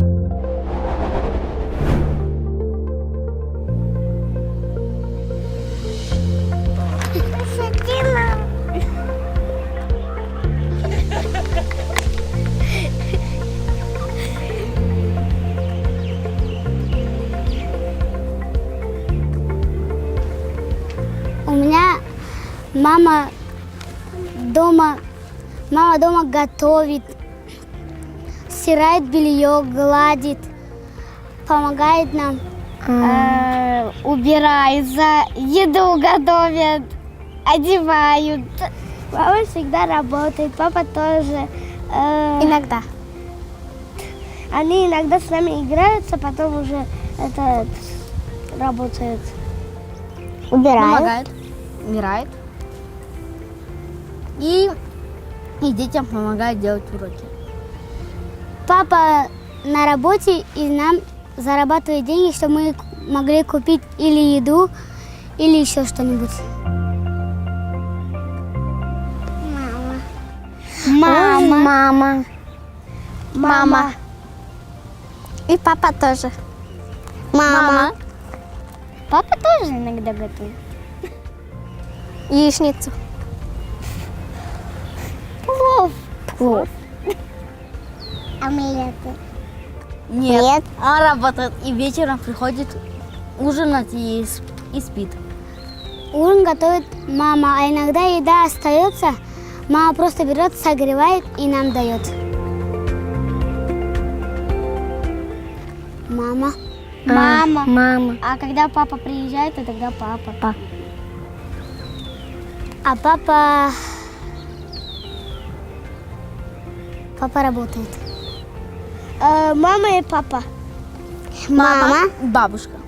У меня мама дома готовит, стирает белье, гладит, помогает нам, убирается, еду готовят, одевают. Мама всегда работает, папа тоже. Иногда. Они иногда с нами играются, потом уже работают. Помогает, убирает. И детям помогает делать уроки. Папа на работе и нам зарабатывает деньги, чтобы мы могли купить или еду, или еще что-нибудь. Мама. И папа тоже. Мама. Папа тоже иногда готовит. Яичницу. Плов. Омлеты. Нет. Он работает и вечером приходит ужинать и спит. Ужин готовит мама, а иногда еда остается, мама просто берет, согревает и нам дает. Мама. Мама. А когда папа приезжает, то тогда папа. А папа работает. Мама и папа. Мама. Бабушка.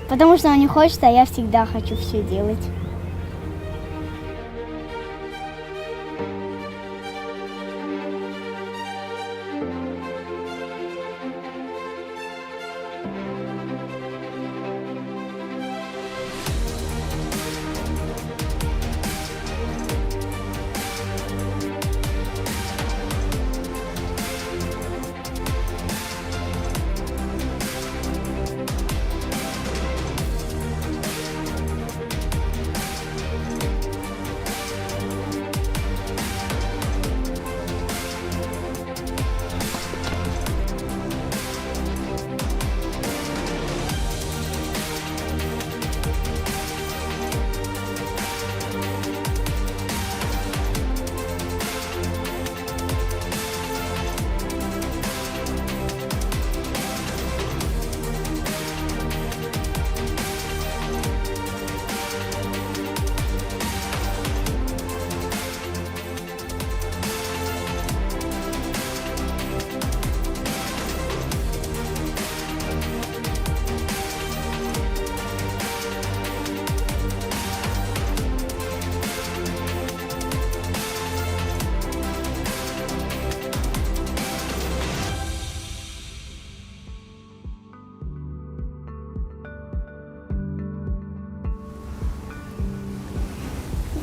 Потому что он не хочет, а я всегда хочу все делать.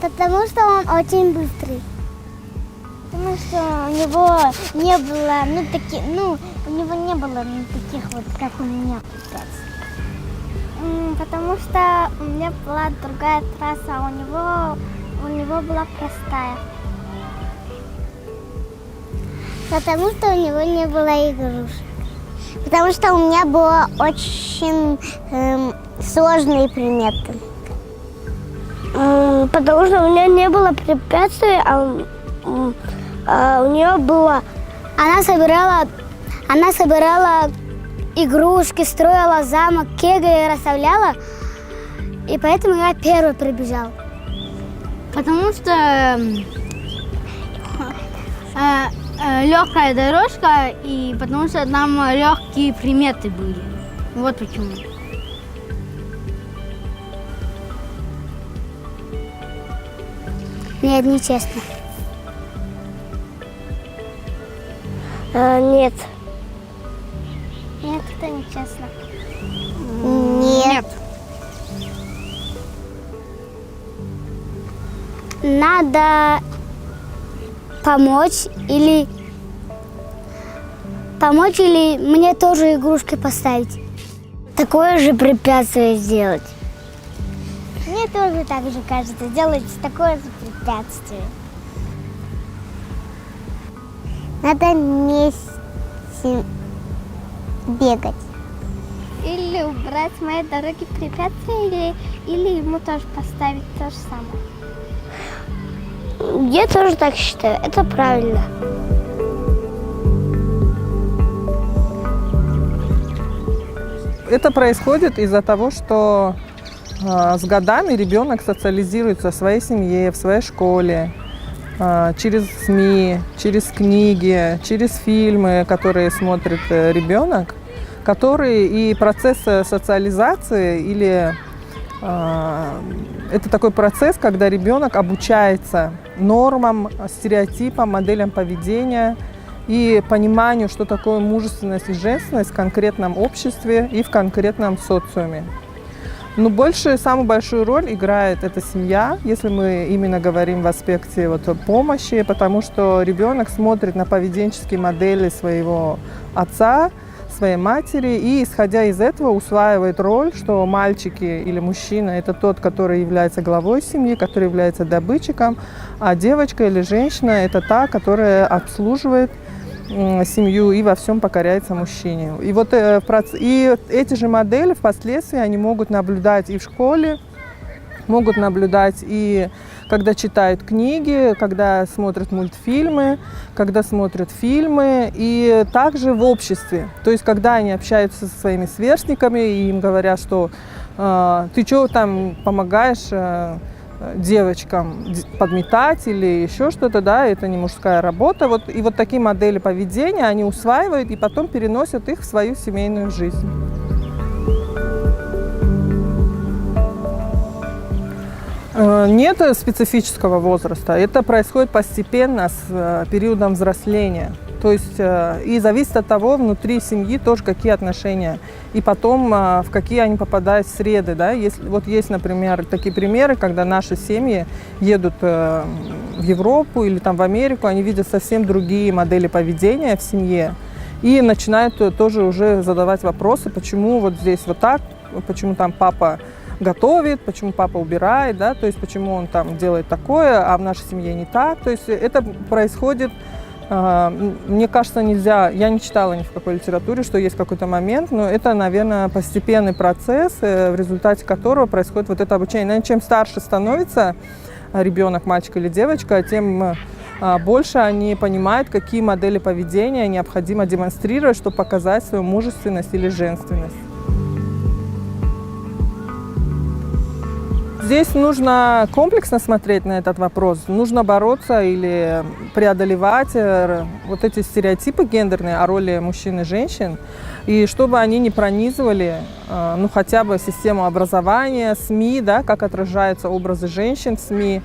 Потому что он очень быстрый. Потому что у него не было, таких вот, как у меня препятствий. Потому что у меня была другая трасса, а у него была простая. Потому что у него не было игрушек. Потому что у меня было очень сложные предметы. Потому что у меня не было препятствий, а у нее было... Она собирала игрушки, строила замок, кегли расставляла, и поэтому я первый прибежал. Потому что легкая дорожка, и потому что там легкие приметы были. Вот почему. Нет, нечестно. Нет. Нет, это нечестно. Нет. помочь или мне тоже игрушки поставить. Такое же препятствие сделать. Мне тоже так же кажется, сделать такое же препятствие. Надо вместе бегать. Или убрать с моей дороги препятствия, или ему тоже поставить то же самое. Я тоже так считаю, это правильно. Это происходит из-за того, что с годами ребенок социализируется в своей семье, в своей школе, через СМИ, через книги, через фильмы, которые смотрит ребенок, которые и процесс социализации или это такой процесс, когда ребенок обучается нормам, стереотипам, моделям поведения и пониманию, что такое мужественность и женственность в конкретном обществе и в конкретном социуме. Но самую большую роль играет эта семья, если мы именно говорим в аспекте помощи, потому что ребенок смотрит на поведенческие модели своего отца, своей матери и, исходя из этого, усваивает роль, что мальчики или мужчина – это тот, который является главой семьи, который является добытчиком, а девочка или женщина – это та, которая обслуживает семью и во всем покоряется мужчине. И эти же модели впоследствии они могут наблюдать и в школе, могут наблюдать и когда читают книги, когда смотрят мультфильмы, когда смотрят фильмы, и также в обществе. То есть, когда они общаются со своими сверстниками, и им говорят, что ты что там помогаешь девочкам подметать или еще что-то, да, это не мужская работа. И вот такие модели поведения они усваивают и потом переносят их в свою семейную жизнь. Нет специфического возраста. Это происходит постепенно с периодом взросления. То есть и зависит от того, внутри семьи тоже какие отношения. И потом в какие они попадают в среды. Да? Есть, например, такие примеры, когда наши семьи едут в Европу или там в Америку, они видят совсем другие модели поведения в семье. И начинают тоже уже задавать вопросы, почему вот здесь вот так, почему там папа готовит, почему папа убирает, да, то есть почему он там делает такое, а в нашей семье не так. То есть это происходит, мне кажется, нельзя, я не читала ни в какой литературе, что есть какой-то момент, но это, наверное, постепенный процесс, в результате которого происходит вот это обучение. Наверное, чем старше становится ребенок, мальчик или девочка, тем больше они понимают, какие модели поведения необходимо демонстрировать, чтобы показать свою мужественность или женственность. Здесь нужно комплексно смотреть на этот вопрос. Нужно бороться или преодолевать вот эти стереотипы гендерные о роли мужчин и женщин, и чтобы они не пронизывали хотя бы систему образования, СМИ, да, как отражаются образы женщин в СМИ,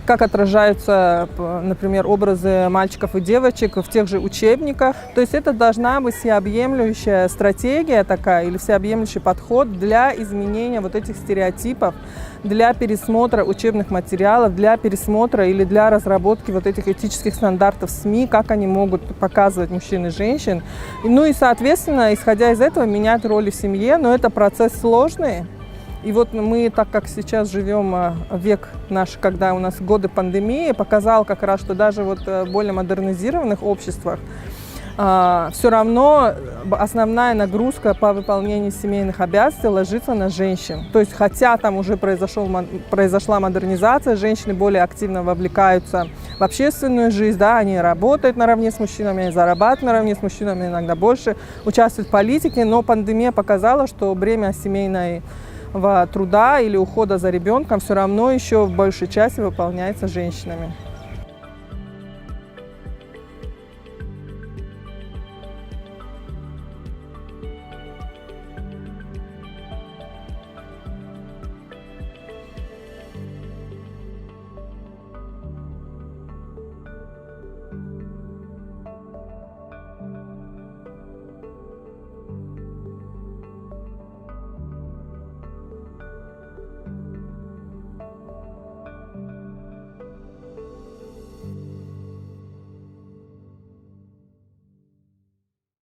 как отражаются, например, образы мальчиков и девочек в тех же учебниках. То есть это должна быть всеобъемлющая стратегия такая или всеобъемлющий подход для изменения вот этих стереотипов, для пересмотра учебных материалов, для пересмотра или для разработки вот этих этических стандартов СМИ, как они могут показывать мужчин и женщин. Ну и, соответственно, исходя из этого, менять роли в семье, но это процесс сложный. И вот мы, так как сейчас живем век наш, когда у нас годы пандемии, показал как раз, что даже в более модернизированных обществах все равно основная нагрузка по выполнению семейных обязанностей ложится на женщин. То есть, хотя там уже произошла модернизация, женщины более активно вовлекаются в общественную жизнь, да, они работают наравне с мужчинами, они зарабатывают наравне с мужчинами, иногда больше участвуют в политике, но пандемия показала, что бремя семейной труда или ухода за ребенком все равно еще в большей части выполняется женщинами.